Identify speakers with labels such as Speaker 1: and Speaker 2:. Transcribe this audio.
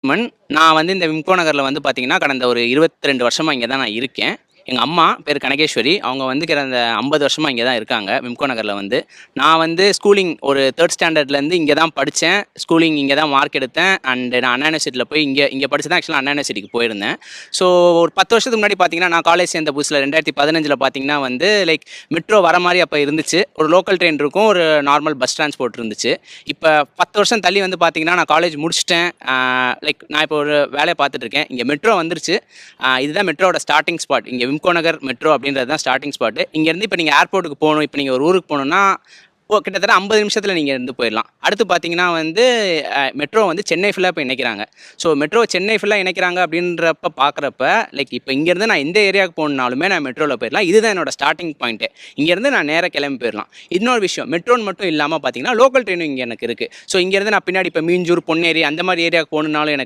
Speaker 1: மன் நான் வந்து இந்த விம்கோ நகர்ல வந்து பார்த்தீங்கன்னா, கடந்த ஒரு 22 வருஷமா இங்க தான் நான் இருக்கேன். எங்க அம்மா பேரு கனகேஸ்வரி. அவங்க வந்து கடந்த 50 வருஷமா இங்க தான் இருக்காங்க, விம்கோ நகர்ல வந்து. நான் வந்து ஸ்கூலிங் ஒரு 3 ஸ்டாண்டர்ட்லேருந்து இங்க தான் படிச்சேன். ஸ்கூலிங் இங்க தான் மார்க் எடுத்தேன். அண்ட் நான் அண்ணா யூனிவர்சிட்டில போய் இங்க படிச்சு தான் ஆக்சுவலா அண்ணா யூனிவர்சிட்டிக்கு போயிருந்தேன். ஸோ ஒரு 10 வருஷத்துக்கு முன்னாடி பார்த்தீங்கன்னா, நான் காலேஜ் சேர்ந்த புதுசுல 2015ல பார்த்தீங்கன்னா வந்து லைக் மெட்ரோ வர மாரி அப்ப இருந்துச்சு. ஒரு லோக்கல் ட்ரெயின் இருக்கும். ஒரு நார்மல் பஸ் டிரான்ஸ்போர்ட் இருந்துச்சு. இப்ப 10 வருஷம் தள்ளி வந்து பார்த்தீங்கன்னா, நான் காலேஜ் முடிச்சுட்டேன். லைக் நான் இப்போ ஒரு வேலைய பார்த்துட்டு இருக்கேன். இங்க மெட்ரோ வந்துருச்சு. இதுதான் மெட்ரோவோட ஸ்டார்ட்டிங் ஸ்பாட். இங்க விம்கோ நகர் மெட்ரோ அப்படின்றது தான் ஸ்டார்ட்டிங் ஸ்பாட். இங்கேருந்து இப்போ நீங்க ஏர்போர்ட்டுக்கு போகணும். இப்போ நீங்க ஒரு ஊருக்கு போகணும்னா, கிட்டத்தட்ட 50 நிமிஷத்துல நீங்க இருந்து போயிடலாம். அடுத்து பார்த்தீங்கன்னா வந்து மெட்ரோ வந்து சென்னை ஃபுல்லா இப்போ இணைக்கிறாங்க. ஸோ மெட்ரோ சென்னை ஃபுல்லா இணைக்கிறாங்க அப்படின்றப்ப பார்க்குறப்ப, லைக் இப்போ இங்கேருந்து நான் எந்த ஏரியாவுக்கு போகணும்னாலுமே நான் மெட்ரோல போயிடலாம். இதுதான் என்னோட ஸ்டார்ட்டிங் பாயிண்ட்டே. இங்கேருந்து நான் நேரா கிளம்பி போயிடலாம். இன்னொரு விஷயம், மெட்ரோன்னு மட்டும் இல்லாம பார்த்தீங்கன்னா, லோக்கல் ட்ரெயினும் இங்க எனக்கு இருக்கு. ஸோ இங்கேருந்து நான் பின்னாடி இப்போ மீஞ்சூர், பொன்னேரி அந்த மாதிரி ஏரியாவுக்கு போகணும்னாலும் எனக்கு